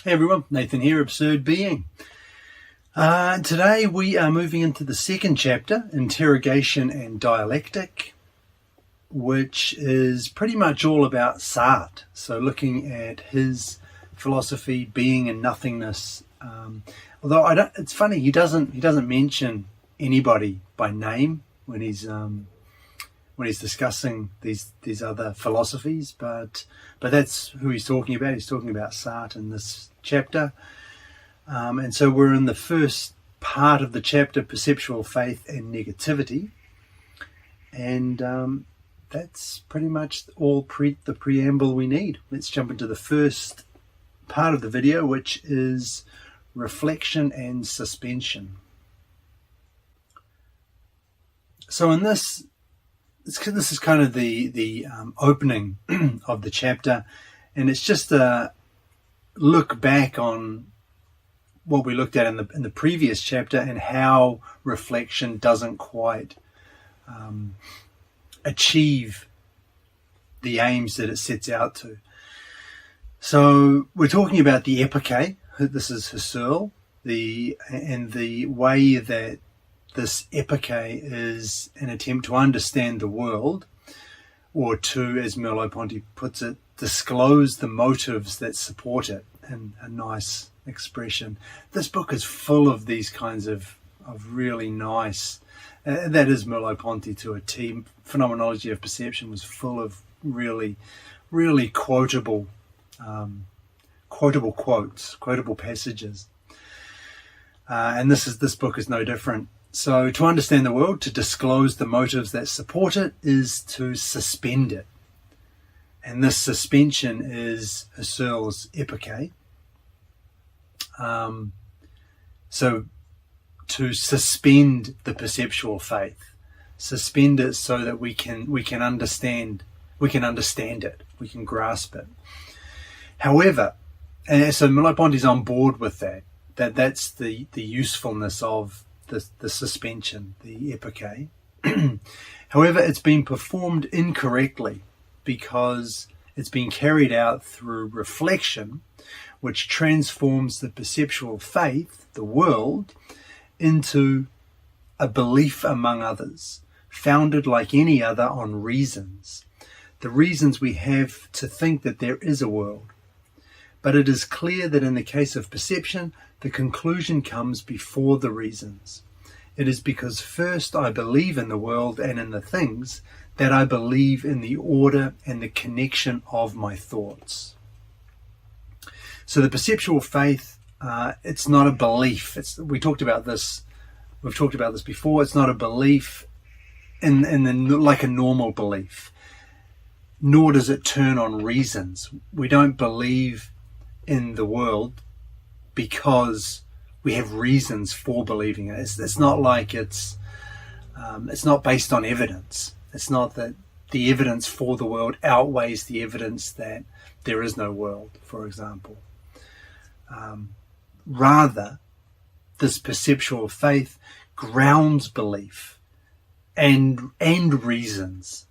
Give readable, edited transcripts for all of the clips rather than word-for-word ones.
Hey everyone, Nathan here, Absurd Being. Today we are moving into the second chapter, Interrogation and Dialectic, which is pretty much all about Sartre. So looking at his philosophy, being and nothingness. Although it's funny, he doesn't mention anybody by name when he's discussing these other philosophies, but that's who he's talking about. He's talking about Sartre in this chapter, and so we're in the first part of the chapter, perceptual faith and negativity, and that's pretty much all the preamble we need. Let's jump into the first part of the video, which is reflection and suspension. So in this is kind of the opening of the chapter, and it's just a look back on what we looked at in the previous chapter and how reflection doesn't quite achieve the aims that it sets out to. So we're talking about the Epoche. This is Husserl, and the way that this epoche is an attempt to understand the world, or to, as Merleau-Ponty puts it, disclose the motives that support it, in a nice expression. This book is full of these kinds of really nice, that is Merleau-Ponty to a T. Phenomenology of Perception was full of really, really quotable quotes, quotable passages. And this book is no different. So to understand the world, to disclose the motives that support it, is to suspend it. And this suspension is Husserl's epoche. So to suspend the perceptual faith, suspend it so that we can understand it, we can grasp it. However, and so Merleau-Ponty's on board with that's the usefulness of the suspension, the epoche. However, it's been performed incorrectly because it's been carried out through reflection, which transforms the perceptual faith, the world, into a belief among others, founded like any other on reasons. The reasons we have to think that there is a world. But it is clear that in the case of perception, the conclusion comes before the reasons. It is because first I believe in the world and in the things that I believe in the order and the connection of my thoughts. So the perceptual faith, it's not a belief. We've talked about this before. It's not a belief like a normal belief, nor does it turn on reasons. We don't believe in the world because we have reasons for believing it. It's not like it's not based on evidence. It's not that the evidence for the world outweighs the evidence that there is no world, for example. Rather, this perceptual faith grounds belief and reasons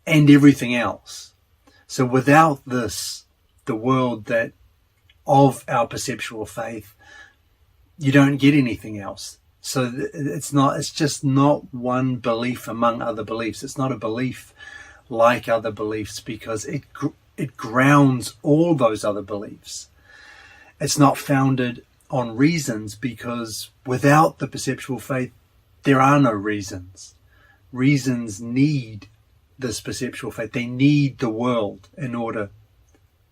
and everything else. So without this, the world that of our perceptual faith, you don't get anything else. So it's just not one belief among other beliefs. It's not a belief like other beliefs because it grounds all those other beliefs. It's not founded on reasons because without the perceptual faith, there are no reasons. Reasons need this perceptual faith. They need the world in order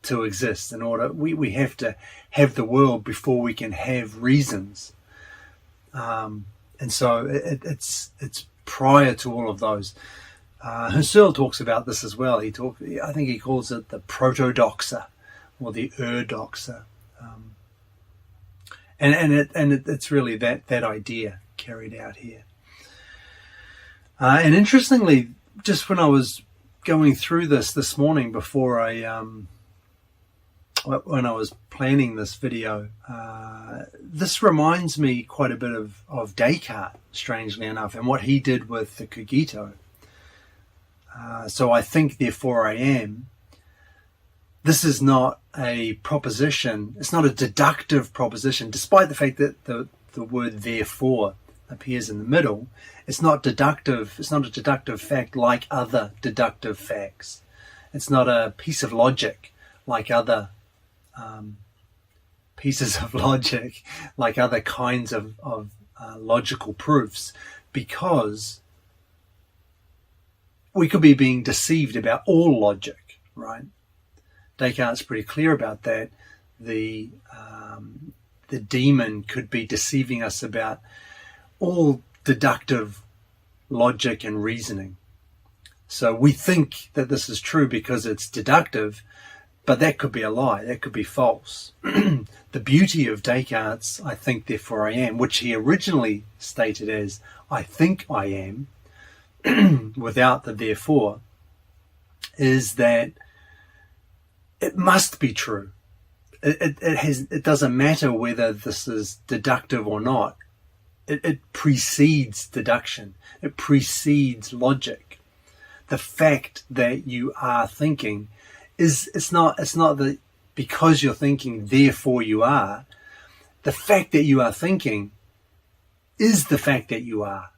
to exist. We have to have the world before we can have reasons. And so it's prior to all of those. Husserl talks about this as well. I think he calls it the protodoxa or the doxa. It's really that idea carried out here. And interestingly, just when I was going through this morning before when I was planning this video, this reminds me quite a bit of Descartes, strangely enough, and what he did with the cogito. So I think, therefore I am This is not a proposition. It's not a deductive proposition, despite the fact that the word therefore appears in the middle. It's not deductive. It's not a deductive fact like other deductive facts. It's not a piece of logic like other pieces of logic, like other kinds of logical proofs, because we could be being deceived about all logic, right? Descartes is pretty clear about that. The demon could be deceiving us about all deductive logic and reasoning. So we think that this is true because it's deductive, but that could be a lie. That could be false. The beauty of Descartes' I think, therefore I am, which he originally stated as I think I am, without the therefore, is that it must be true. It doesn't matter whether this is deductive or not. It precedes deduction. It precedes logic. The fact that you are thinking it's not that because you're thinking therefore you are. The fact that you are thinking is the fact that you are.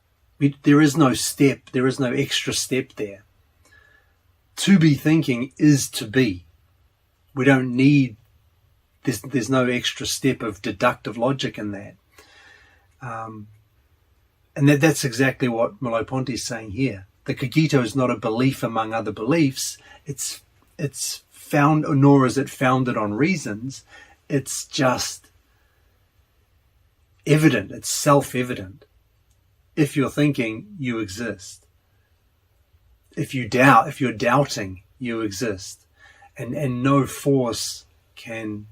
There is no step. There is no extra step there. To be thinking is to be. We don't need, there's no extra step of deductive logic in that. And that's exactly what Merleau-Ponty is saying here. The cogito is not a belief among other beliefs. It's found, nor is it founded on reasons. It's just evident. It's self-evident. If you're thinking, you exist. If you're doubting, you exist. And no force can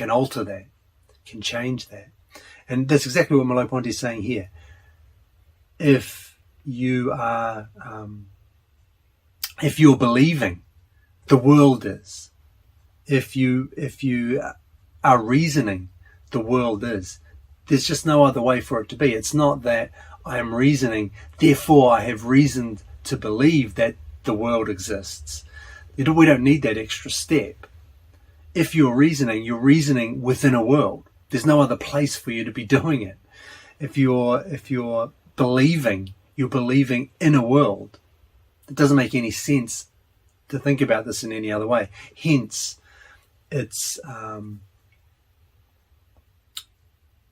alter that, can change that. And that's exactly what Merleau-Ponty is saying here. If you're believing, the world is. If you are reasoning, the world is. There's just no other way for it to be. It's not that I am reasoning, therefore I have reasoned to believe that the world exists. We don't need that extra step. If you're reasoning within a world. There's no other place for you to be doing it. If you're believing, you're believing in a world. It doesn't make any sense to think about this in any other way. Hence, it's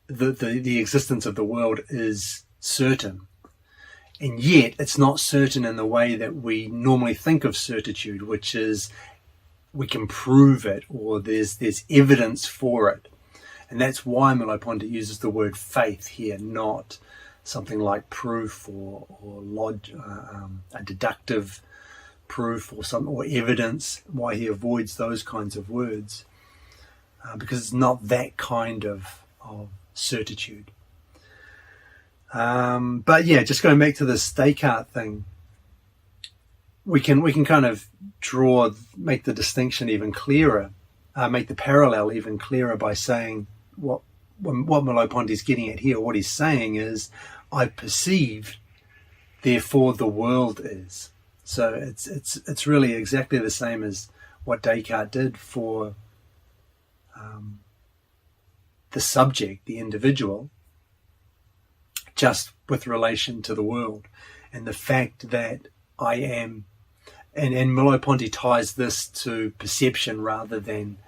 the existence of the world is certain. And yet it's not certain in the way that we normally think of certitude, which is we can prove it or there's evidence for it. And that's why Merleau-Ponty uses the word faith here, not something like proof or a deductive proof or evidence, why he avoids those kinds of words, because it's not that kind of certitude. But yeah, just going back to this Descartes thing, we can kind of make the distinction even clearer, make the parallel even clearer by saying what Merleau-Ponty is getting at here. What he's saying is, I perceive, therefore the world is. So it's really exactly the same as what Descartes did for the subject, the individual, just with relation to the world. And the fact that I am, and Merleau-Ponty ties this to perception rather than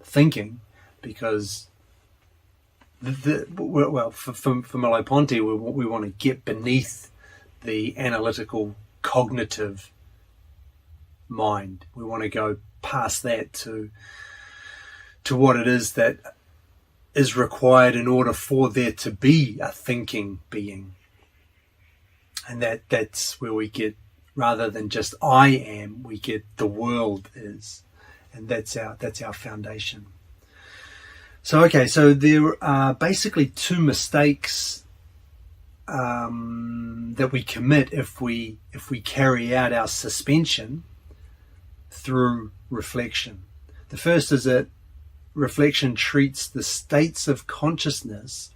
thinking, because for Merleau-Ponty, we want to get beneath the analytical, cognitive mind. We want to go past that to what it is that is required in order for there to be a thinking being. And that's where we get, rather than just I am, we get the world is. And that's our foundation. So there are basically two mistakes that we commit if we carry out our suspension through reflection. The first is that reflection treats the states of consciousness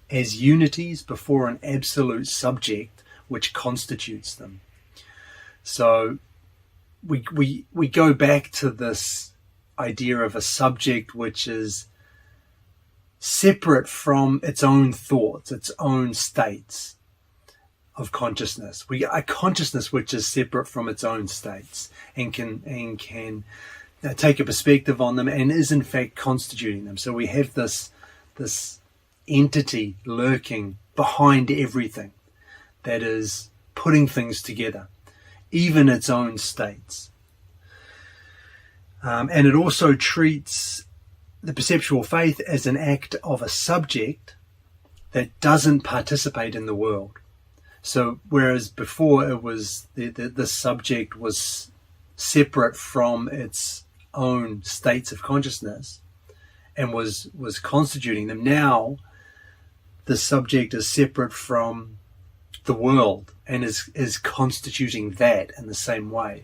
as unities before an absolute subject which constitutes them. So we go back to this idea of a subject which is separate from its own thoughts, its own states of consciousness. We get a consciousness which is separate from its own states and can take a perspective on them and is in fact constituting them. So we have this entity lurking behind everything that is putting things together, even its own states. And it also treats the perceptual faith as an act of a subject that doesn't participate in the world. So whereas before it was the subject was separate from its own states of consciousness and was constituting them, now the subject is separate from the world and is constituting that in the same way.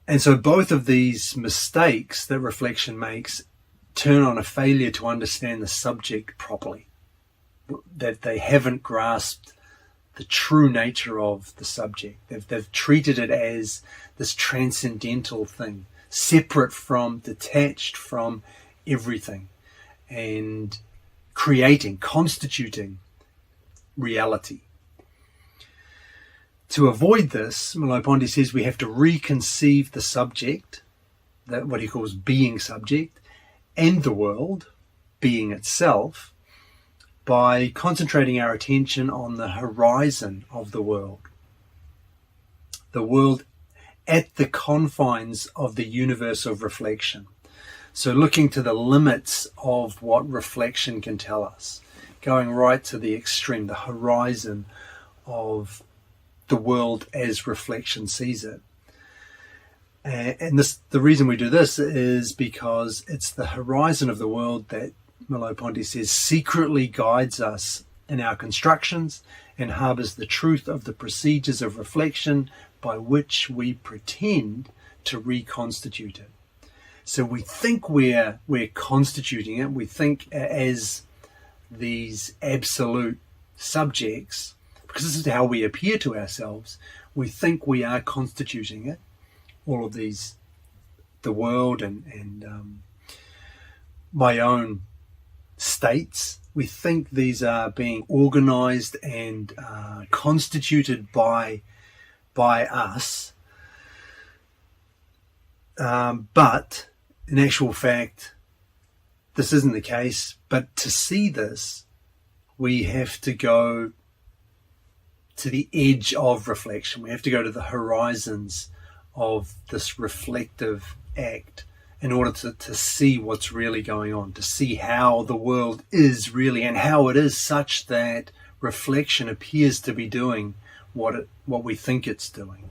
And so both of these mistakes that reflection makes turn on a failure to understand the subject properly, that they haven't grasped the true nature of the subject. They've treated it as this transcendental thing, separate from, detached from everything, and constituting reality. To avoid this, Merleau-Ponty says we have to reconceive the subject, that what he calls being subject, and the world, being itself, by concentrating our attention on the horizon of the world at the confines of the universe of reflection. So looking to the limits of what reflection can tell us, going right to the extreme, the horizon of the world as reflection sees it. And the reason we do this is because it's the horizon of the world that Merleau-Ponty says secretly guides us in our constructions and harbours the truth of the procedures of reflection by which we pretend to reconstitute it. So we think we're constituting it. We think as these absolute subjects, because this is how we appear to ourselves. We think we are constituting it, all of these, the world and my own states. We think these are being organized and constituted by us. But in actual fact, this isn't the case. But to see this, we have to go to the edge of reflection. We have to go to the horizons of this reflective act in order to see what's really going on, to see how the world is really and how it is such that reflection appears to be doing what we think it's doing.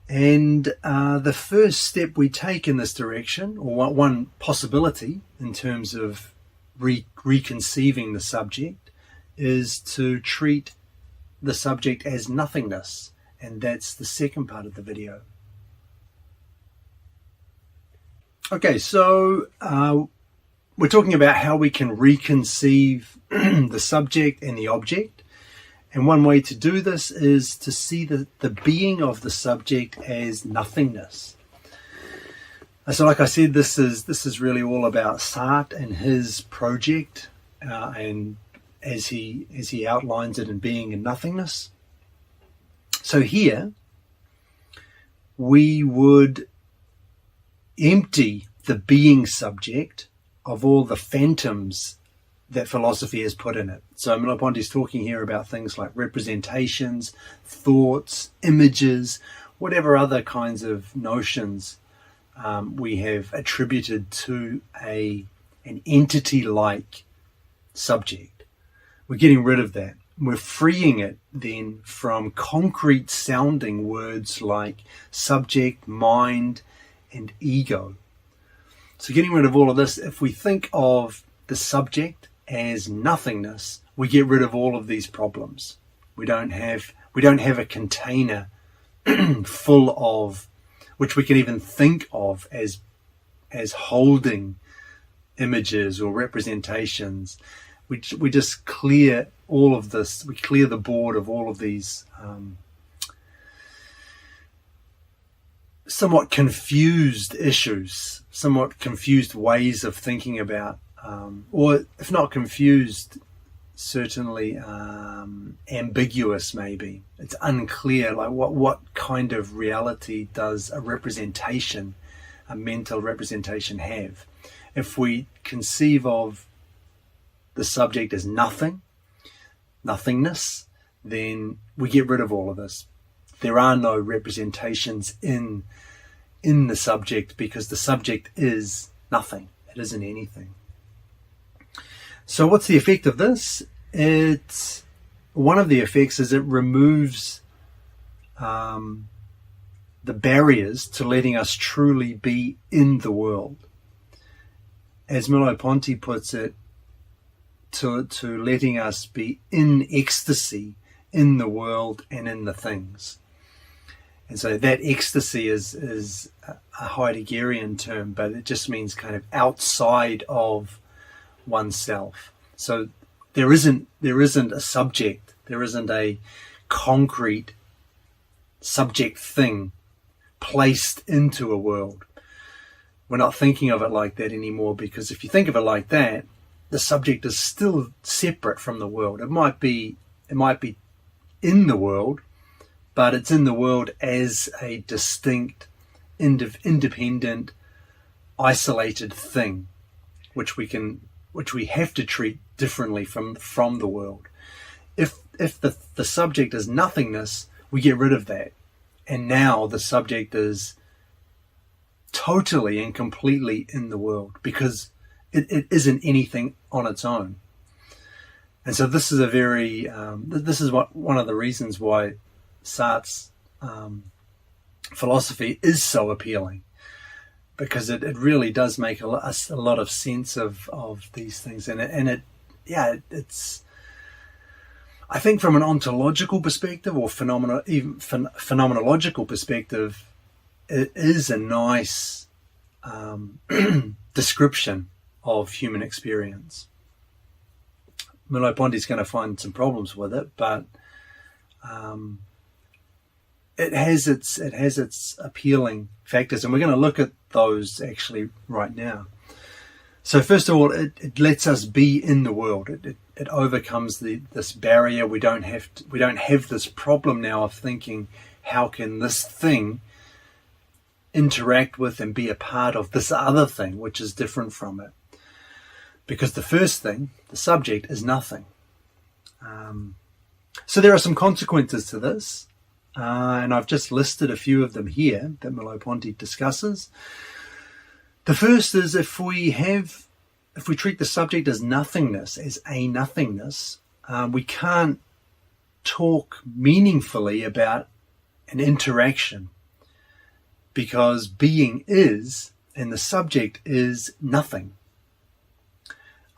And the first step we take in this direction, or one possibility in terms of reconceiving the subject, is to treat the subject as nothingness. And that's the second part of the video. Okay, so we're talking about how we can reconceive the subject and the object. And one way to do this is to see the being of the subject as nothingness. So like I said, this is really all about Sartre and his project, and as he outlines it in being and nothingness. So here we would empty the being subject of all the phantoms that philosophy has put in it. So Merleau-Ponty is talking here about things like representations, thoughts, images, whatever other kinds of notions we have attributed to an entity-like subject. We're getting rid of that. We're freeing it then from concrete sounding words like subject, mind, and ego. So getting rid of all of this, if we think of the subject as nothingness, we get rid of all of these problems. We don't have a container full of, which we can even think of as holding images or representations. We just clear all of this. We clear the board of all of these somewhat confused issues, somewhat confused ways of thinking about, or if not confused, certainly ambiguous maybe. It's unclear, like what kind of reality does a representation, a mental representation have? If we conceive of the subject as nothingness, then we get rid of all of this. There are no representations in the subject because the subject is nothing. It isn't anything. So what's the effect of this? One of the effects is it removes the barriers to letting us truly be in the world. As Merleau-Ponty puts it, to letting us be in ecstasy in the world and in the things. And so that ecstasy is a Heideggerian term, but it just means kind of outside of oneself. So there isn't a subject, there isn't a concrete subject thing placed into a world. We're not thinking of it like that anymore, because if you think of it like that, the subject is still separate from the world. It might be in the world, but it's in the world as a distinct, independent, isolated thing, which we have to treat differently from the world. If the subject is nothingness, we get rid of that, and now the subject is totally and completely in the world because it isn't anything on its own. And so this is one of the reasons why Sartre's philosophy is so appealing, because it really does make a lot of sense of these things, it's I think from an ontological perspective or phenomenological perspective, it is a nice description of human experience. Merleau-Ponty is going to find some problems with it, but it has its appealing factors, and we're going to look at those actually right now. So first of all, it lets us be in the world. It overcomes this barrier. We don't have this problem now of thinking, how can this thing interact with and be a part of this other thing which is different from it? Because the first thing, the subject, is nothing. So there are some consequences to this, and I've just listed a few of them here that Merleau-Ponty discusses. The first is if we treat the subject as nothingness, as a nothingness, we can't talk meaningfully about an interaction, because being is and the subject is nothing.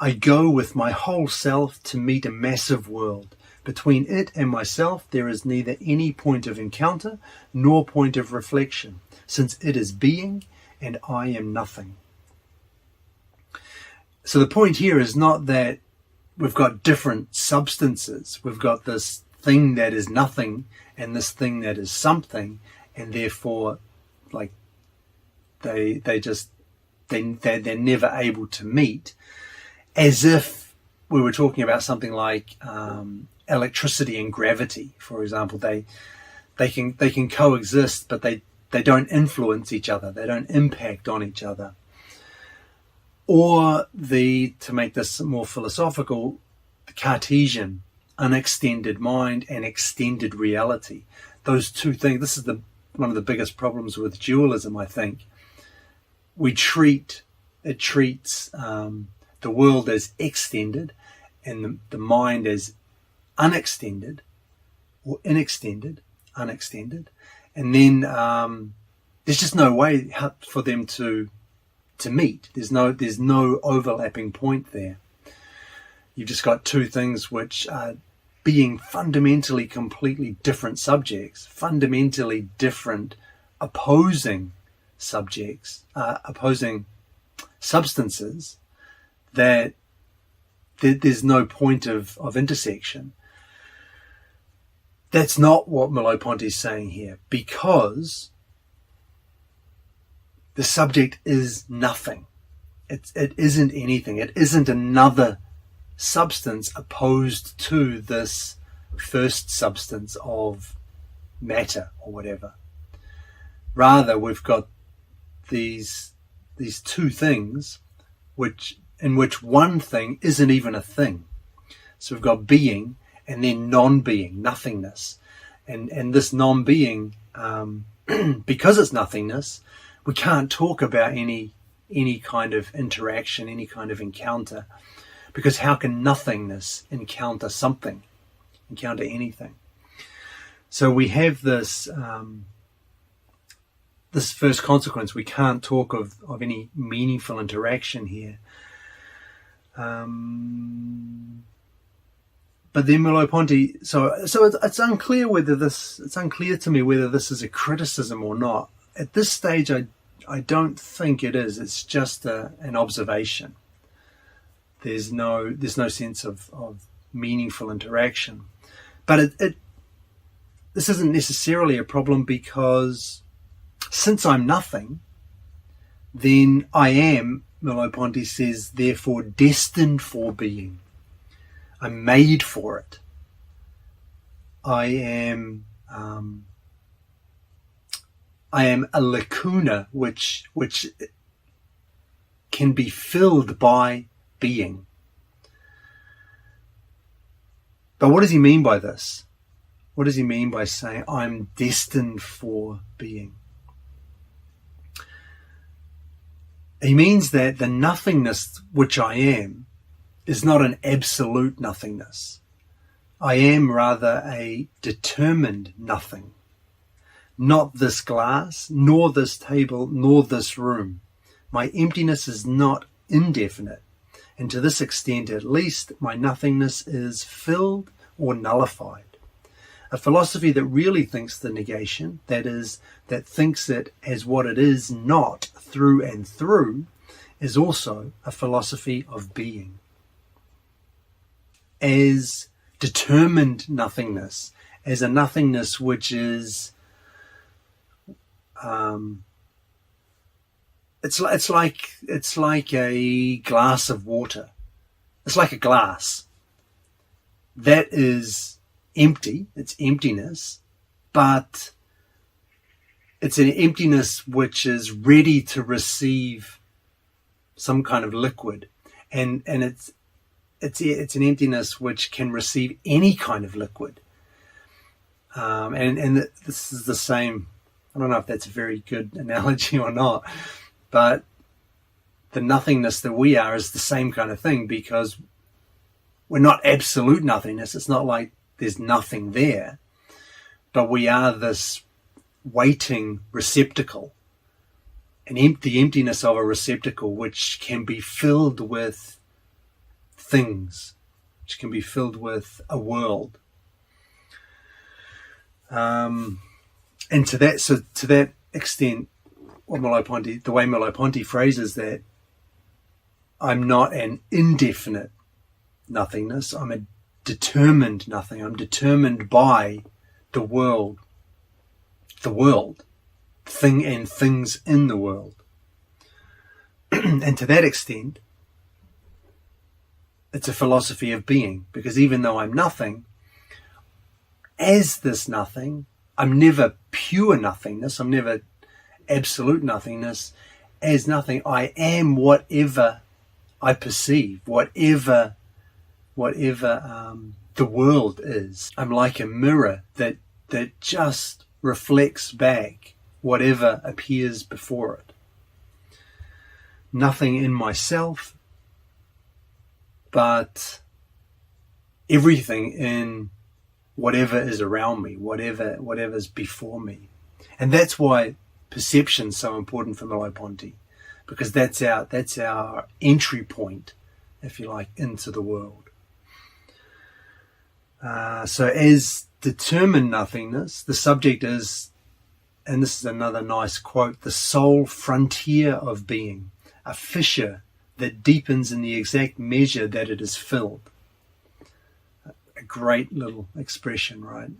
I go with my whole self to meet a massive world. Between it and myself there is neither any point of encounter nor point of reflection, since it is being and I am nothing. So the point here is not that we've got different substances. We've got this thing that is nothing and this thing that is something, and therefore like they're never able to meet, as if we were talking about something like electricity and gravity, for example. They can coexist, but they don't influence each other. They don't impact on each other. Or to make this more philosophical, the Cartesian unextended mind and extended reality. Those two things. This is one of the biggest problems with dualism, I think. It treats the world as extended and the mind as unextended or unextended, and then there's just no way for them to meet. There's no overlapping point there. You've just got two things which are being fundamentally completely different subjects, fundamentally different opposing subjects, opposing substances, that there's no point of intersection. That's not what Merleau-Ponty is saying here, because the subject is nothing. It isn't anything. It isn't another substance opposed to this first substance of matter or whatever. Rather, we've got these two things in which one thing isn't even a thing. So we've got being and then non-being, nothingness. And this non-being, because it's nothingness, we can't talk about any kind of interaction, any kind of encounter, because how can nothingness encounter something, encounter anything? So we have this this first consequence. We can't talk of any meaningful interaction here. But then Merleau-Ponty, so it's unclear to me whether this is a criticism or not. At this stage, I don't think it is. It's just an observation. There's no sense of meaningful interaction. But this isn't necessarily a problem, because since I'm nothing, then I am, Merleau-Ponty says, therefore destined for being. I'm made for it. I am a lacuna which can be filled by being. But what does he mean by this? What does he mean by saying I'm destined for being? He means that the nothingness which I am is not an absolute nothingness. I am rather a determined nothing. Not this glass, nor this table, nor this room. My emptiness is not indefinite, and to this extent at least my nothingness is filled or nullified. A philosophy that really thinks the negation, that is, that thinks it as what it is not through and through, is also a philosophy of being. As determined nothingness, as a nothingness which is, it's like a glass of water. It's like a glass that is empty. It's emptiness, but it's an emptiness which is ready to receive some kind of liquid, and it's an emptiness which can receive any kind of liquid. And this is the same. I don't know if that's a very good analogy or not, but the nothingness that we are is the same kind of thing, because we're not absolute nothingness. It's not like there's nothing there, but we are this waiting receptacle, the emptiness of a receptacle which can be filled with things, which can be filled with a world. And to that extent, the way Merleau-Ponty phrases that, I'm not an indefinite nothingness. I'm a determined nothing. I'm determined by the world, thing and things in the world. And to that extent, it's a philosophy of being, because even though I'm nothing, as this nothing, I'm never pure nothingness. I'm never absolute nothingness. As nothing, I am whatever I perceive, whatever the world is. I'm like a mirror that just reflects back whatever appears before it. Nothing in myself, but everything in whatever is around me, whatever's before me. And that's why perception's so important for Merleau-Ponty, because that's our entry point, if you like, into the world. So as determined nothingness, the subject is, and this is another nice quote, the sole frontier of being, a fissure that deepens in the exact measure that it is filled. A great little expression, right?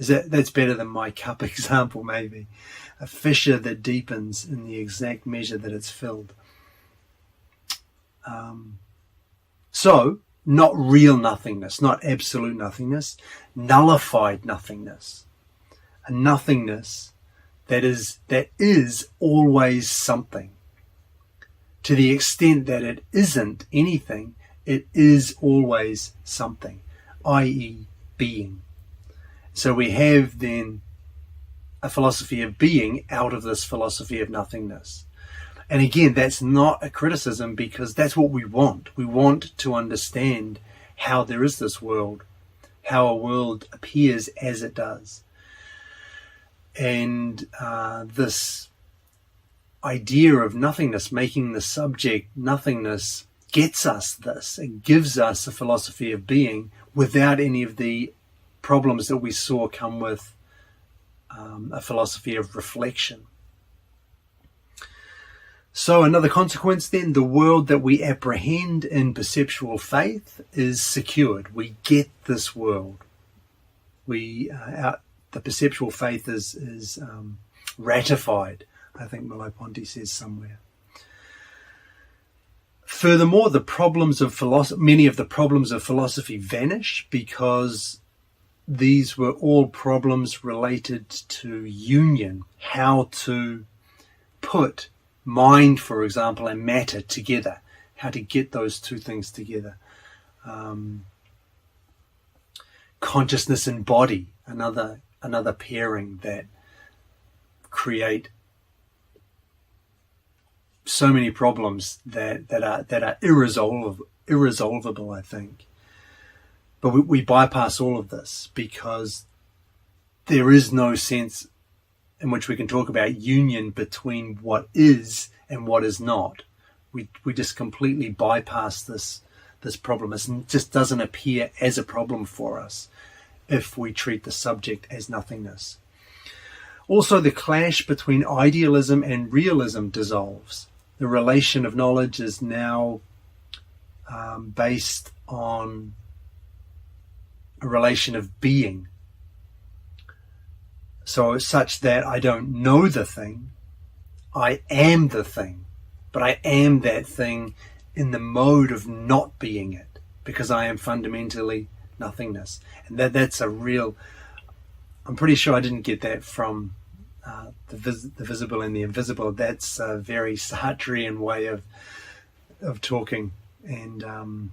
That's better than my cup example, maybe. A fissure that deepens in the exact measure that it's filled. So, not real nothingness, not absolute nothingness, nullified nothingness. A nothingness that is always something. To the extent that it isn't anything, it is always something, i.e. being. So we have then a philosophy of being out of this philosophy of nothingness. And again, that's not a criticism, because that's what we want. We want to understand how there is this world, how a world appears as it does. And this idea of nothingness, making the subject nothingness, gets us this. It gives us a philosophy of being without any of the problems that we saw come with a philosophy of reflection. So another consequence then, the world that we apprehend in perceptual faith is secured. We get this world. The perceptual faith is ratified, I think Merleau-Ponty says somewhere. Furthermore, many of the problems of philosophy vanish, because these were all problems related to union, how to put mind, for example, and matter together, how to get those two things together. Consciousness and body, another pairing that create so many problems that are irresolvable, I think. But we bypass all of this, because there is no sense in which we can talk about union between what is and what is not. We just completely bypass this problem. It just doesn't appear as a problem for us if we treat the subject as nothingness. Also, the clash between idealism and realism dissolves. The relation of knowledge is now based on a relation of being. So such that I don't know the thing, I am the thing, but I am that thing in the mode of not being it, because I am fundamentally nothingness. And that's a real, I'm pretty sure I didn't get that from the visible and the invisible. That's a very Sartrean way of talking. And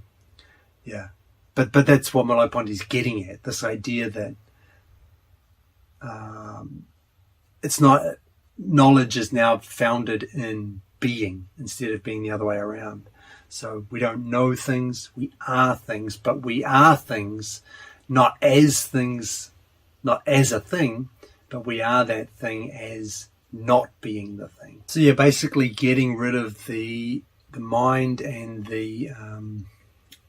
but that's what Merleau-Ponty's getting at, this idea that it's not, knowledge is now founded in being instead of being the other way around. So we don't know things, we are things, but we are things, not as a thing, but we are that thing as not being the thing. So you're basically getting rid of the mind and the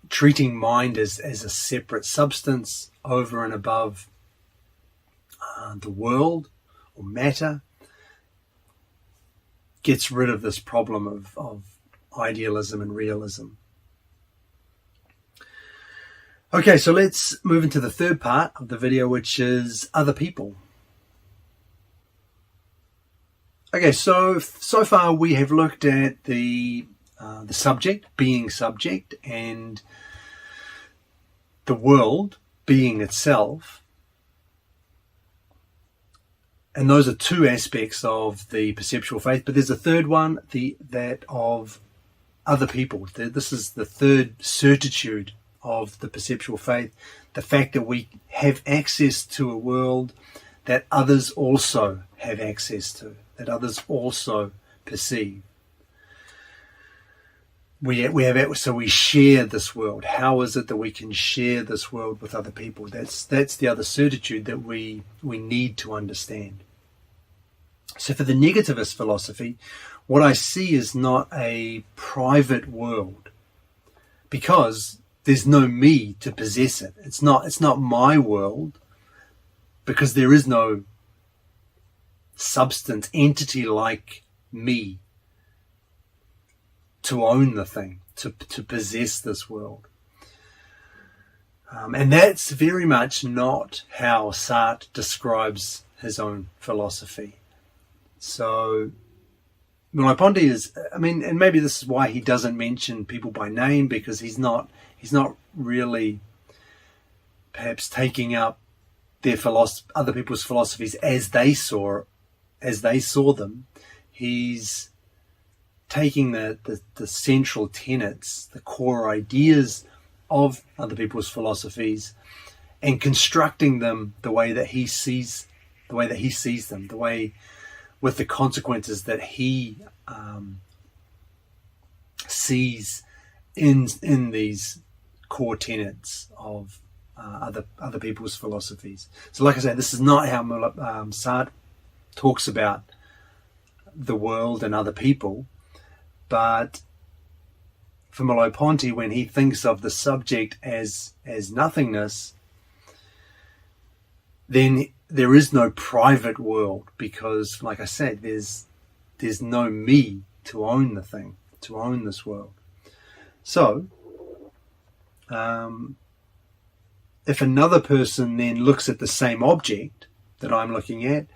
treating mind as a separate substance over and above the world or matter. Gets rid of this problem of idealism and realism. Okay, so let's move into the third part of the video, which is other people. Okay, so far we have looked at the subject, being subject, and the world, being itself. And those are two aspects of the perceptual faith, but there's a third one, that of other people. This is the third certitude of the perceptual faith, the fact that we have access to a world that others also have access to, that others also perceive. So we share this world. How is it that we can share this world with other people? That's the other certitude that we need to understand. So for the negativist philosophy, what I see is not a private world, because there's no me to possess it. It's not my world, because there is no substance, entity like me to own the thing, to possess this world. And that's very much not how Sartre describes his own philosophy. So Merleau-Ponty is, and maybe this is why he doesn't mention people by name, because he's not really perhaps taking up their other people's philosophies as they saw them. He's taking the central tenets, the core ideas of other people's philosophies, and constructing them the way that he sees them, the way with the consequences that he sees in these core tenets of other people's philosophies. So, like I said, this is not how Sartre talks about the world and other people, but for Merleau-Ponty, when he thinks of the subject as nothingness, then there is no private world, because, like I said, there's no me to own the thing, to own this world. So, if another person then looks at the same object that I'm looking at,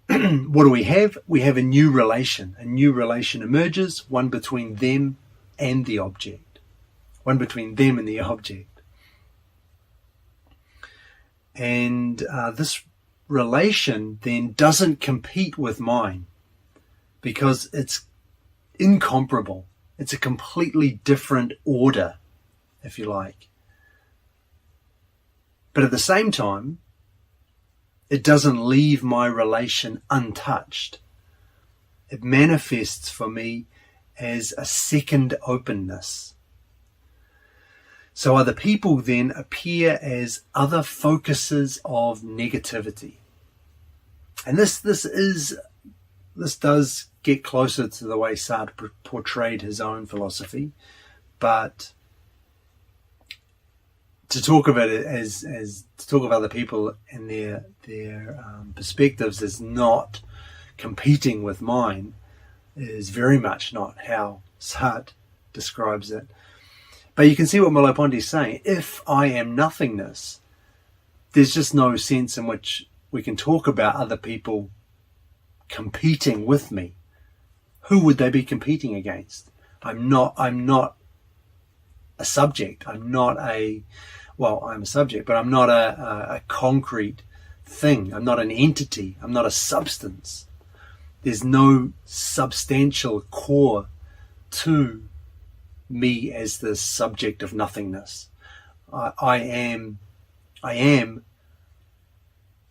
what do we have? We have a new relation. A new relation emerges, one between them and the object. One between them and the object. And this relation then doesn't compete with mine, because it's incomparable. It's a completely different order, if you like. But at the same time, it doesn't leave my relation untouched. It manifests for me as a second openness. So other people then appear as other focuses of negativity. And this does get closer to the way Sartre portrayed his own philosophy, but to talk of it as to talk of other people and their perspectives as not competing with mine is very much not how Sartre describes it. But you can see what Merleau-Ponty is saying. If I am nothingness, there's just no sense in which we can talk about other people competing with me. Who would they be competing against? I'm not a subject. I'm a subject, but I'm not a concrete thing. I'm not an entity. I'm not a substance. There's no substantial core to me as the subject of nothingness. I am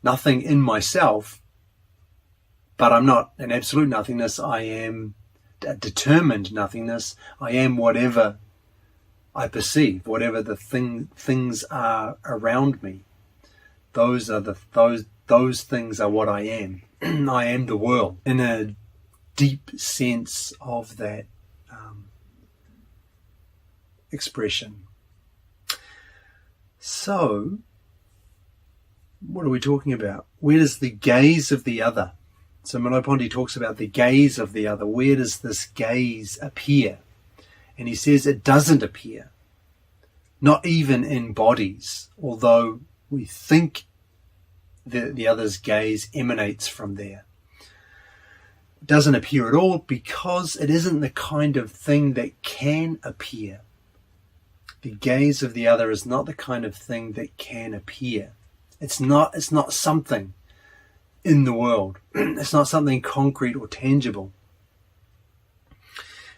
nothing in myself, but I'm not an absolute nothingness. I am a determined nothingness. I am whatever I perceive, whatever the things are around me. Those things are what I am. I am the world in a deep sense of that expression. So, what are we talking about? Where does the gaze of the other? So Merleau-Ponty talks about the gaze of the other. Where does this gaze appear? And he says it doesn't appear, not even in bodies, although we think the other's gaze emanates from there. It doesn't appear at all because it isn't the kind of thing that can appear. The gaze of the other is not the kind of thing that can appear. It's not something in the world. It's not something concrete or tangible.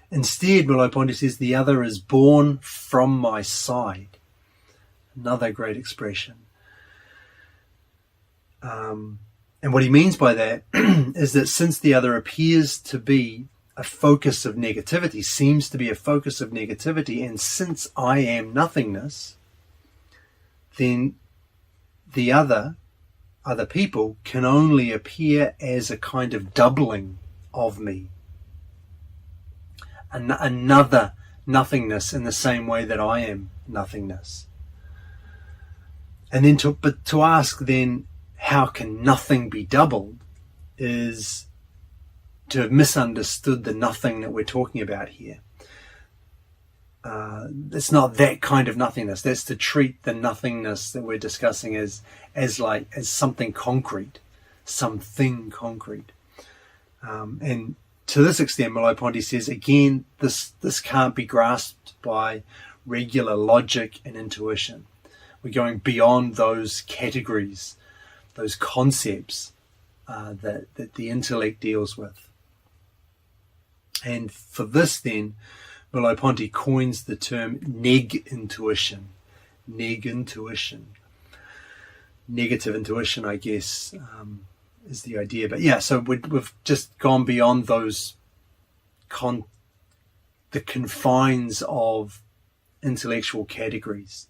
Instead, Merleau-Ponty says the other is born from my side. Another great expression. And what he means by that is that since the other appears to be a focus of negativity, seems to be a focus of negativity, and since I am nothingness, then the other people can only appear as a kind of doubling of me. Another nothingness in the same way that I am nothingness. And then to ask then, how can nothing be doubled, is to have misunderstood the nothing that we're talking about here. it's not that kind of nothingness. That's to treat the nothingness that we're discussing as something concrete, and to this extent, Merleau-Ponty says again, this can't be grasped by regular logic and intuition. We're going beyond those categories, those concepts that the intellect deals with. And for this, then, Merleau-Ponty coins the term neg-intuition. Neg-intuition. Negative intuition, I guess, is the idea. But yeah, so we've just gone beyond those the confines of intellectual categories.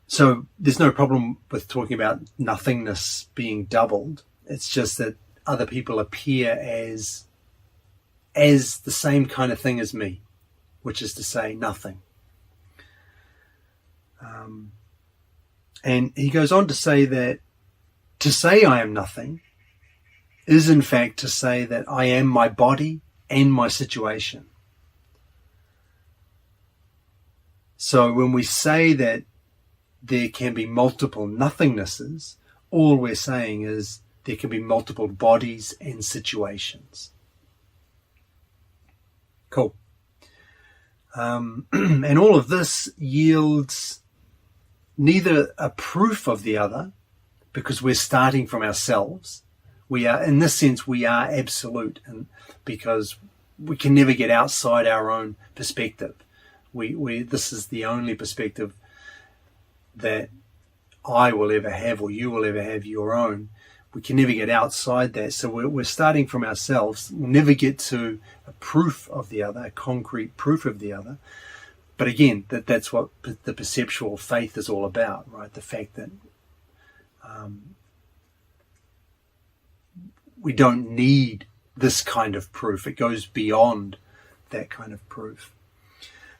So there's no problem with talking about nothingness being doubled. It's just that other people appear as the same kind of thing as me, which is to say nothing. And he goes on to say that to say I am nothing is in fact to say that I am my body and my situation. So when we say that there can be multiple nothingnesses, all we're saying is there can be multiple bodies and situations. Cool. And all of this yields neither a proof of the other, because we're starting from ourselves. We are, in this sense, we are absolute, and because we can never get outside our own perspective. This is the only perspective that I will ever have, or you will ever have your own. We can never get outside that. So we're starting from ourselves. We'll never get to a proof of the other, a concrete proof of the other. But again, that's what the perceptual faith is all about, right? The fact that we don't need this kind of proof. It goes beyond that kind of proof.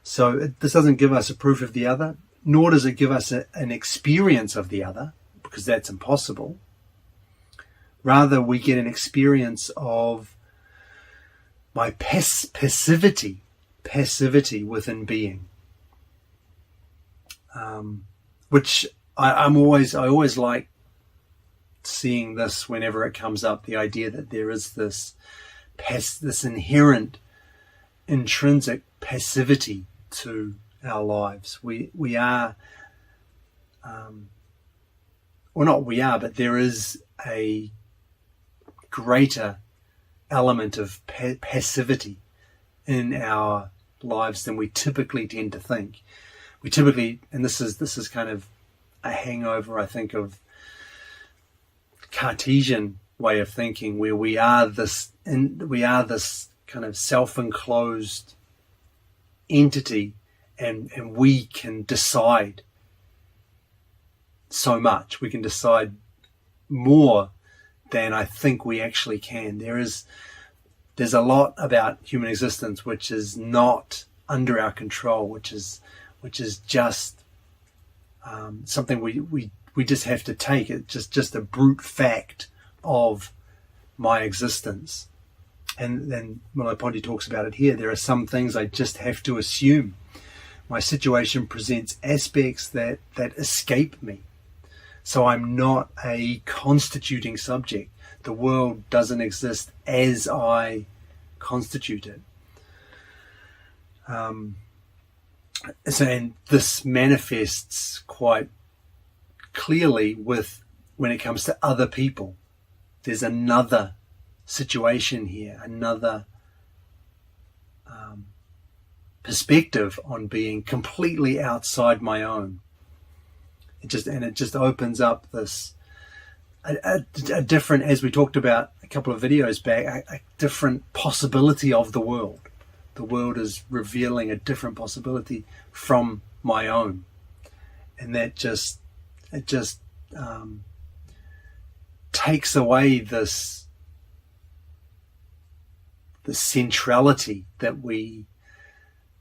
So this doesn't give us a proof of the other, nor does it give us an experience of the other, because that's impossible. Rather, we get an experience of my passivity within being, which I always like seeing this whenever it comes up, the idea that there is this inherent intrinsic passivity to our lives. But there is a greater element of passivity in our lives than we typically tend to think. We typically, and this is kind of a hangover, I think, of Cartesian way of thinking, where we are this kind of self-enclosed entity, and we can decide so much. We can decide more than I think we actually can. There's a lot about human existence which is not under our control, which is just something we just have to take. It's just a brute fact of my existence. And then Merleau-Ponty talks about it here. There are some things I just have to assume. My situation presents aspects that escape me. So I'm not a constituting subject. The world doesn't exist as I constitute it. And this manifests quite clearly when it comes to other people. There's another situation here, another perspective on being completely outside my own. It just opens up this a different, as we talked about a couple of videos back, a different possibility of the world. The world is revealing a different possibility from my own, and that just takes away the centrality that we're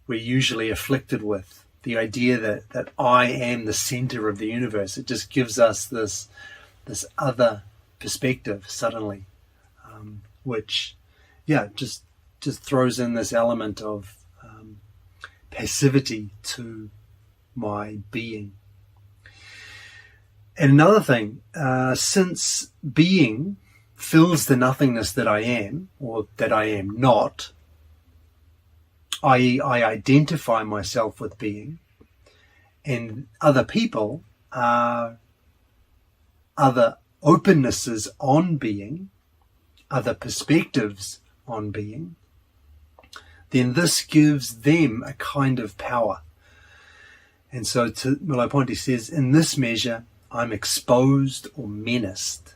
usually afflicted with. The idea that I am the center of the universe. It just gives us this other perspective suddenly, which just throws in this element of passivity to my being. And another thing, since being fills the nothingness that I am, or that I am not, i.e. I identify myself with being, and other people are other opennesses on being, other perspectives on being, then this gives them a kind of power. And so Merleau-Ponty says, in this measure, I'm exposed or menaced.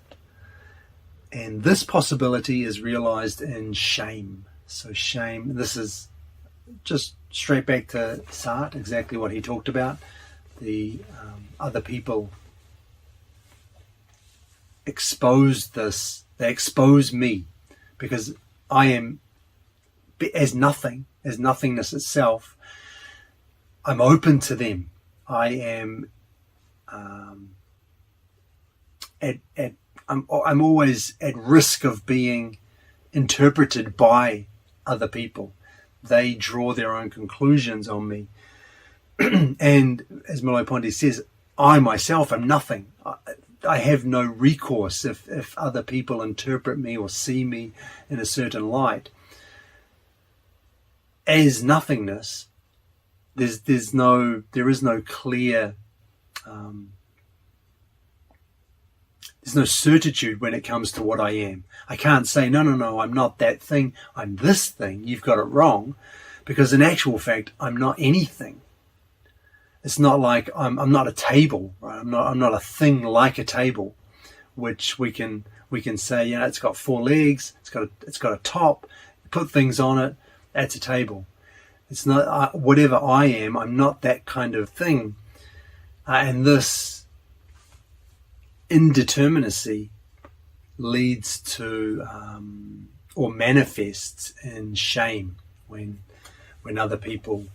And this possibility is realized in shame. So shame, this is just straight back to Sartre, exactly what he talked about. The other people expose this, they expose me, because I am, as nothing, as nothingness itself, I'm open to them. I am I'm always at risk of being interpreted by other people. They draw their own conclusions on me. And as Merleau-Ponty says, I myself am nothing. I have no recourse if other people interpret me or see me in a certain light. As nothingness, there is no clear, there's no certitude when it comes to what I am. I can't say, no, I'm not that thing, I'm this thing, you've got it wrong, because in actual fact, I'm not anything. It's not like I'm not a table, right? I'm not a thing like a table, which we can say, it's got four legs, it's got a top, put things on it, that's a table. It's not whatever I am. I'm not that kind of thing, and this indeterminacy leads to or manifests in shame when other people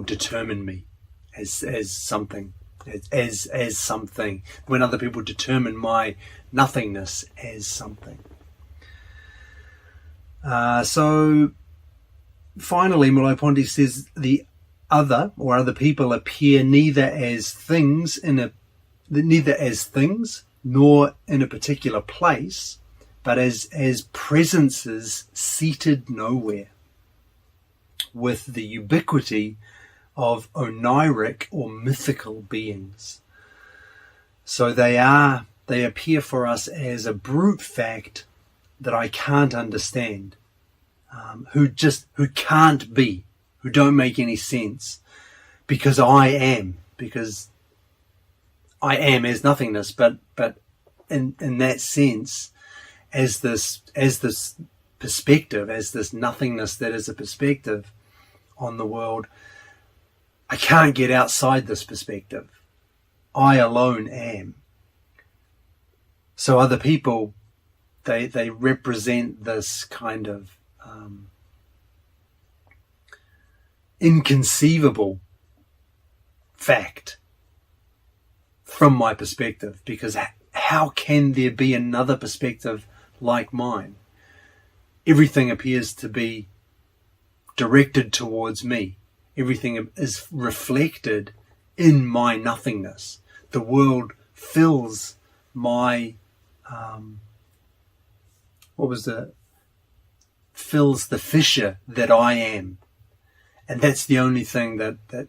determine me as something, as something, when other people determine my nothingness as something. So finally, Merleau-Ponty says the other or other people appear neither as things nor in a particular place, but as presences seated nowhere, with the ubiquity of oniric or mythical beings. So they appear for us as a brute fact that I can't understand, who can't be, who don't make any sense, because I am as nothingness, but in that sense, as this perspective, as this nothingness that is a perspective on the world, I can't get outside this perspective. I alone am. So other people, they represent this kind of inconceivable fact from my perspective, because how can there be another perspective like mine? Everything appears to be directed towards me. Everything is reflected in my nothingness. The world fills my fills the fissure that I am. And that's the only thing that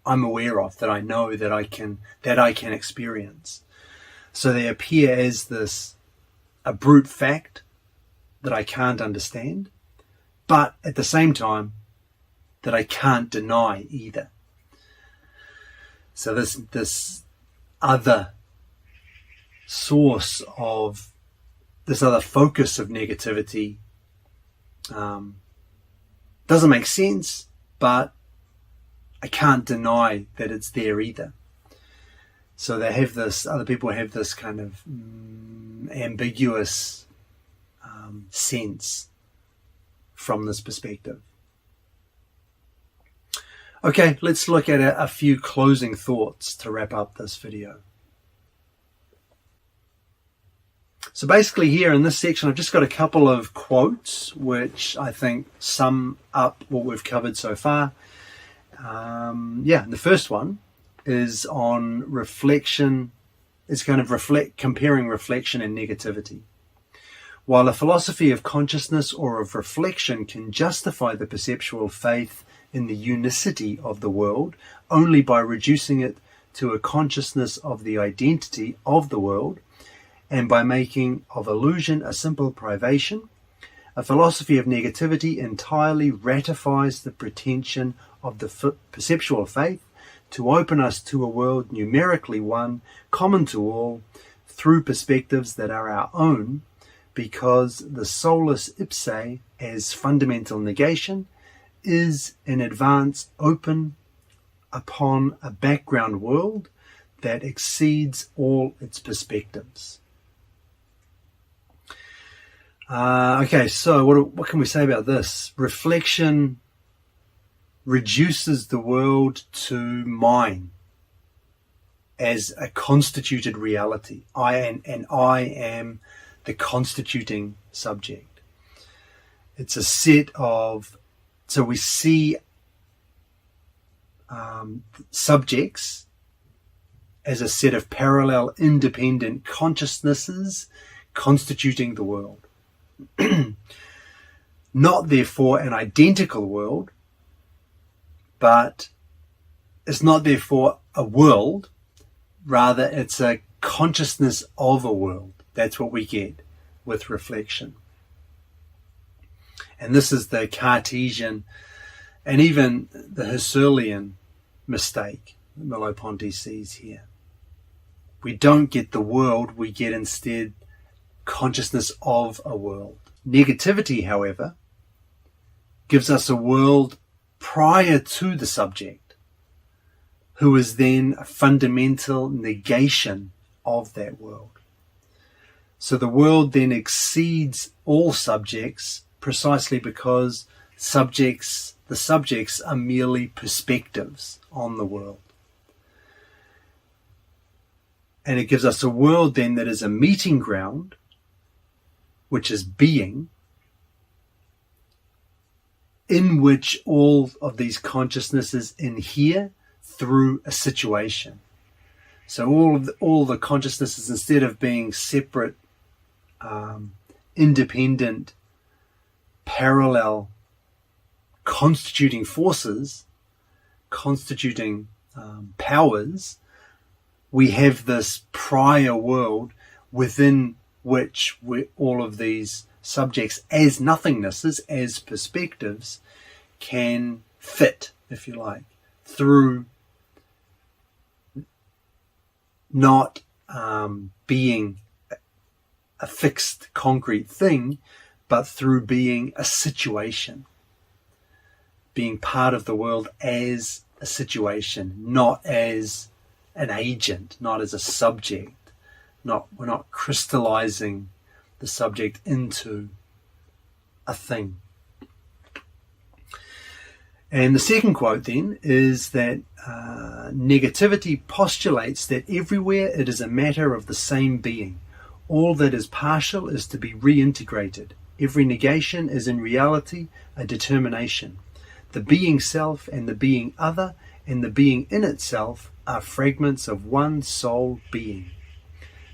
I'm aware of, that I know, that I can experience. So they appear as a brute fact that I can't understand, but at the same time that I can't deny either. So this other source of, this other focus of negativity doesn't make sense, but I can't deny that it's there either. So they have this, other people have this kind of ambiguous sense from this perspective. Okay, let's look at a few closing thoughts to wrap up this video. So basically here in this section, I've just got a couple of quotes which I think sum up what we've covered so far. The first one is on reflection. It's kind of comparing reflection and negativity. While a philosophy of consciousness or of reflection can justify the perceptual faith in the unicity of the world only by reducing it to a consciousness of the identity of the world, and by making of illusion a simple privation, a philosophy of negativity entirely ratifies the pretension of the perceptual faith to open us to a world numerically one, common to all, through perspectives that are our own, because the solus ipse, as fundamental negation, is in advance open upon a background world that exceeds all its perspectives. So what can we say about this? Reflection reduces the world to mine as a constituted reality. I am the constituting subject. It's a set of, so we see subjects as a set of parallel independent consciousnesses constituting the world. Not therefore an identical world, but it's not therefore a world, rather it's a consciousness of a world. That's what we get with reflection. And this is the Cartesian and even the Husserlian mistake that Merleau-Ponty sees here. We don't get the world, we get instead consciousness of a world. Negativity, however, gives us a world prior to the subject, who is then a fundamental negation of that world. So the world then exceeds all subjects precisely because the subjects are merely perspectives on the world. And it gives us a world then that is a meeting ground, which is being, in which all of these consciousnesses inhere through a situation. So all the consciousnesses, instead of being separate, independent, parallel, constituting forces, constituting powers, we have this prior world within which all of these subjects as nothingnesses, as perspectives, can fit, if you like, through not being a fixed concrete thing, but through being a situation, being part of the world as a situation, not as an agent, not as a subject. We're not crystallizing the subject into a thing. And the second quote then is that negativity postulates that everywhere it is a matter of the same being. All that is partial is to be reintegrated. Every negation is in reality a determination. The being self and the being other and the being in itself are fragments of one sole being.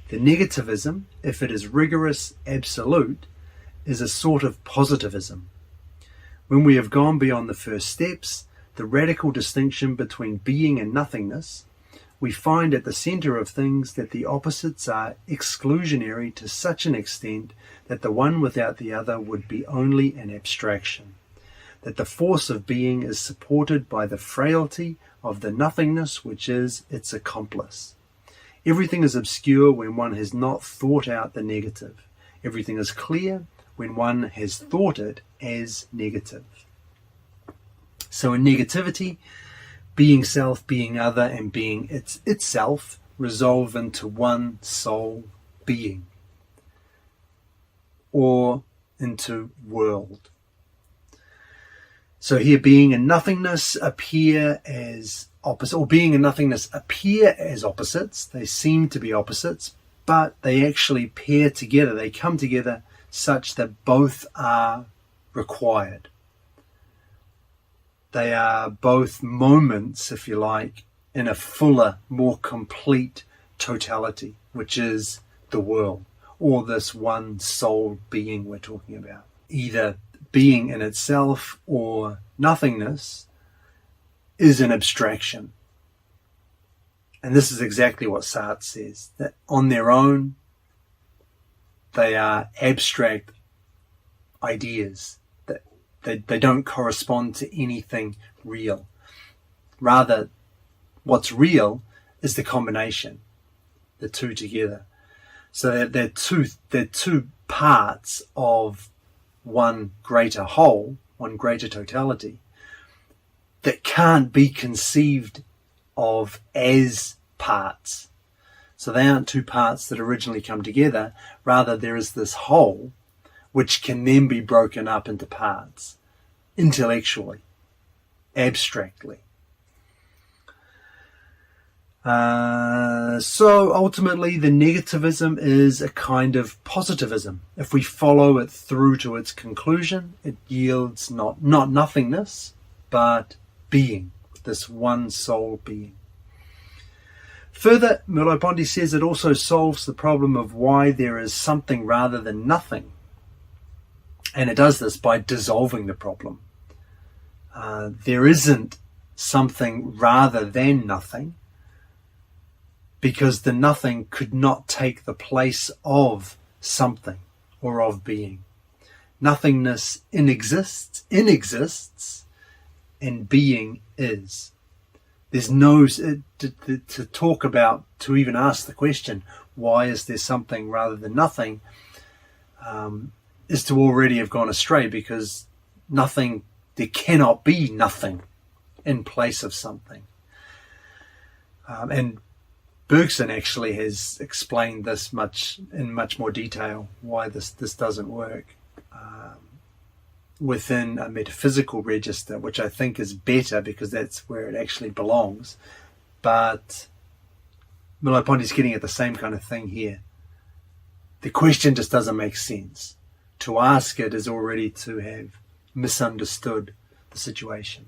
The negativism, if it is rigorous, absolute, is a sort of positivism. When we have gone beyond the first steps, the radical distinction between being and nothingness, we find at the center of things that the opposites are exclusionary to such an extent that the one without the other would be only an abstraction, that the force of being is supported by the frailty of the nothingness which is its accomplice. Everything is obscure when one has not thought out the negative. Everything is clear when one has thought it as negative. So in negativity, being self, being other, and being itself resolve into one sole being, or into world. So here being and nothingness appear as opposite, or being and nothingness appear as opposites. They seem to be opposites, but they actually pair together. They come together such that both are required. They are both moments, if you like, in a fuller, more complete totality, which is the world, or this one soul being we're talking about. Either being in itself or nothingness is an abstraction. And this is exactly what Sartre says, that on their own, they are abstract ideas, that they don't correspond to anything real. Rather, what's real is the combination, the two together. So they're two parts of one greater whole, one greater totality, that can't be conceived of as parts. So they aren't two parts that originally come together. Rather, there is this whole which can then be broken up into parts, intellectually, abstractly. So ultimately, the negativism is a kind of positivism. If we follow it through to its conclusion, it yields not nothingness, but being, this one soul being. Further, Merleau-Ponty says it also solves the problem of why there is something rather than nothing. And it does this by dissolving the problem. There isn't something rather than nothing, because the nothing could not take the place of something or of being. Nothingness inexists, and being is. There's no, to talk about, to even ask the question, why is there something rather than nothing, is to already have gone astray, because nothing, there cannot be nothing in place of something. And Bergson actually has explained this in much more detail, why this doesn't work within a metaphysical register, which I think is better because that's where it actually belongs. But Merleau-Ponty's getting at the same kind of thing here. The question just doesn't make sense. To ask it is already to have misunderstood the situation.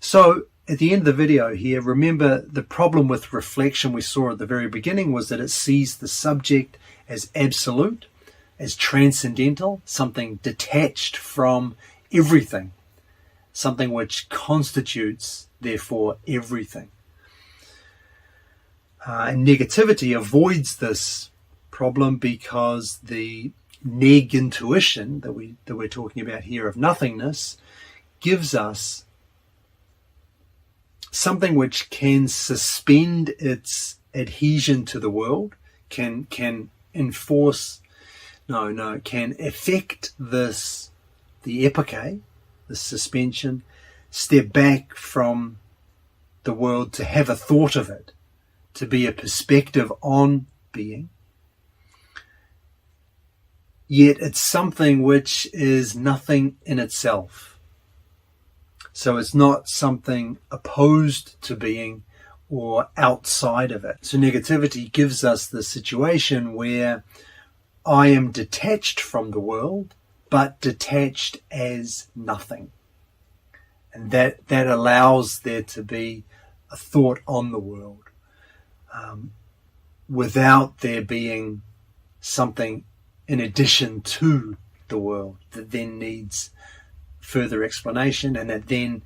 So at the end of the video here, remember the problem with reflection we saw at the very beginning was that it sees the subject as absolute, as transcendental, something detached from everything, something which constitutes, therefore, everything. And negativity avoids this problem because the neg intuition that we're talking about here of nothingness gives us something which can suspend its adhesion to the world, can affect this, the epoche, the suspension, step back from the world to have a thought of it, to be a perspective on being. Yet it's something which is nothing in itself. So it's not something opposed to being or outside of it. So negativity gives us the situation where I am detached from the world, but detached as nothing. And that allows there to be a thought on the world, without there being something in addition to the world that then needs further explanation, and that then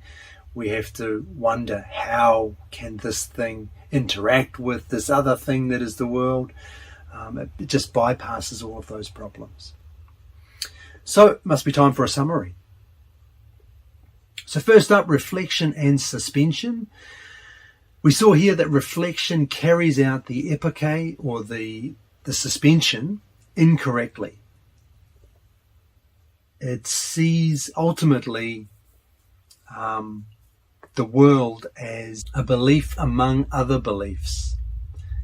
we have to wonder, how can this thing interact with this other thing that is the world? It just bypasses all of those problems. So it must be time for a summary. So first up, reflection and suspension. We saw here that reflection carries out the epoche, or the suspension, incorrectly. It sees ultimately the world as a belief among other beliefs.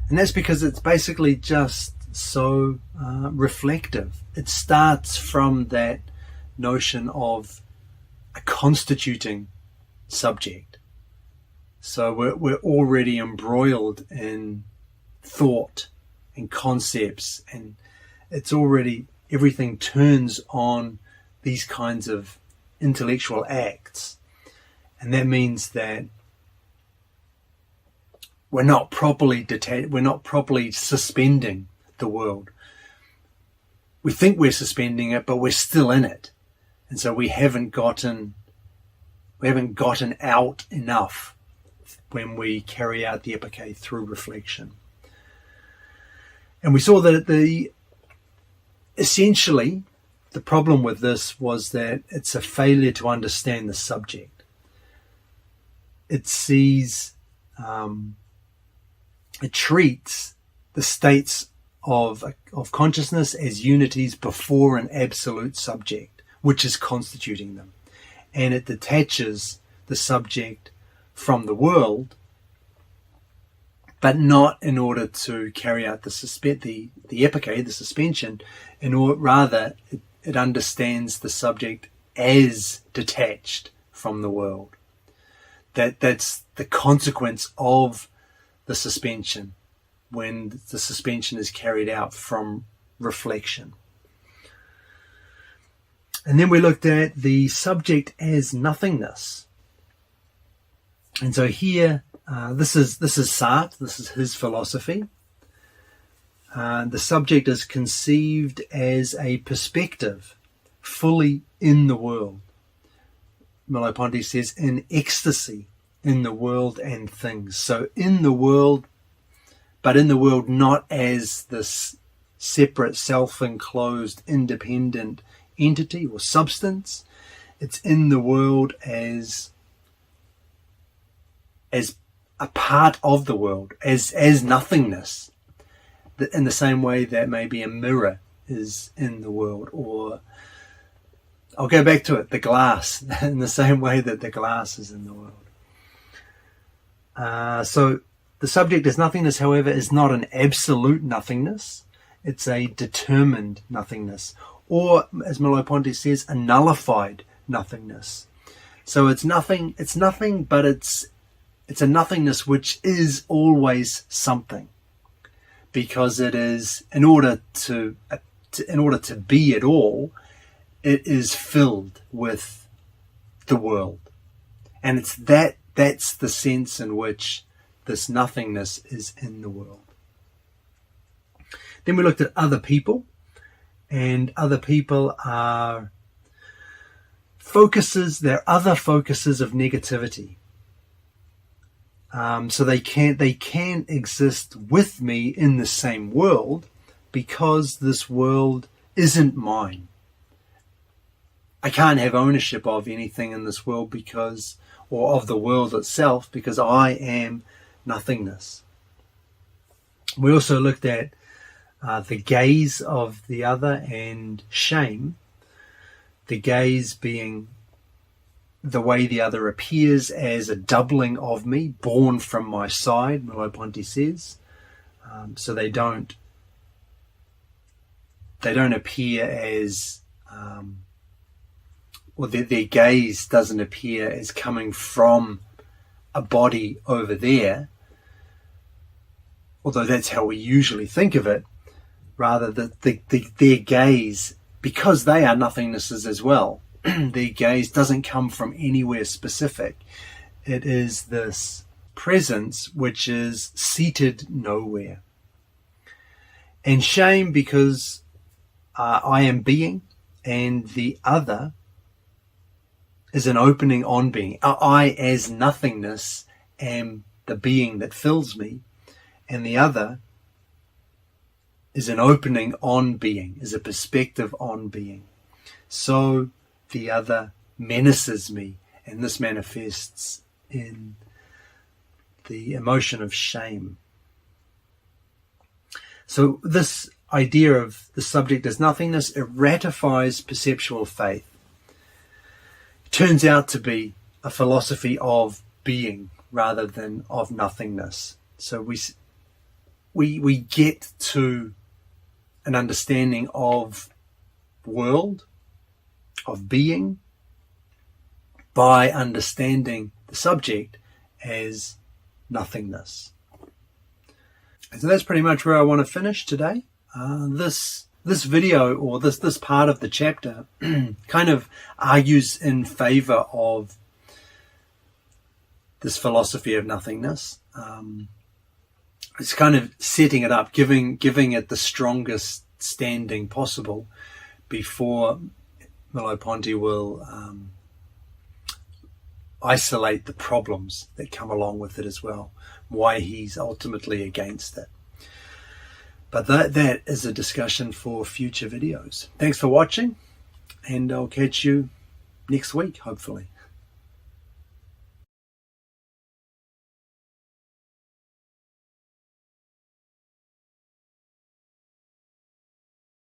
And that's because it's basically just so reflective. It starts from that notion of a constituting subject. So we're already embroiled in thought and concepts, and everything turns on these kinds of intellectual acts. And that means that we're not properly suspending the world. We think we're suspending it, but we're still in it. And so we haven't gotten out enough when we carry out the epoche through reflection. And we saw that essentially the problem with this was that it's a failure to understand the subject. It treats the states of consciousness as unities before an absolute subject, which is constituting them. And it detaches the subject from the world, but not in order to carry out the epoche, the suspension. Rather, it understands the subject as detached from the world. That's the consequence of the suspension, when the suspension is carried out from reflection. And then we looked at the subject as nothingness. And so here, this is Sartre, this is his philosophy. The subject is conceived as a perspective, fully in the world. Merleau-Ponty says, in ecstasy in the world and things. So in the world, but in the world not as this separate, self-enclosed, independent entity or substance. It's in the world as a part of the world, as nothingness, in the same way that maybe a mirror is in the world, or I'll go back to it, the glass, in the same way that the glass is in the world. So the subject as nothingness, however, is not an absolute nothingness. It's a determined nothingness, or, as Merleau-Ponty says, a nullified nothingness. So it's nothing, but it's a nothingness which is always something, because it is, in order to be at all, it is filled with the world. And that's the sense in which this nothingness is in the world. Then we looked at other people, and other people are they're other focuses of negativity. So they can exist with me in the same world, because this world isn't mine. I can't have ownership of anything in this world or of the world itself, because I am nothingness. We also looked at the gaze of the other and shame. The gaze being the way the other appears as a doubling of me, born from my side, Merleau-Ponty says. So they don't appear as, or their gaze doesn't appear as coming from a body over there, although that's how we usually think of it. Rather, their gaze, because they are nothingnesses as well, their gaze doesn't come from anywhere specific. It is this presence which is seated nowhere. And shame, because I am being, and the other is an opening on being. I, as nothingness, am the being that fills me, and the other is an opening on being, is a perspective on being. So the other menaces me, and this manifests in the emotion of shame. So this idea of the subject as nothingness, it ratifies perceptual faith. It turns out to be a philosophy of being rather than of nothingness. So we get to an understanding of world, of being, by understanding the subject as nothingness. So that's pretty much where I want to finish today. This video, or this part of the chapter, kind of argues in favor of this philosophy of nothingness. It's kind of setting it up, giving it the strongest standing possible before Merleau-Ponty will isolate the problems that come along with it as well, why he's ultimately against it. But that is a discussion for future videos. Thanks for watching, and I'll catch you next week, hopefully.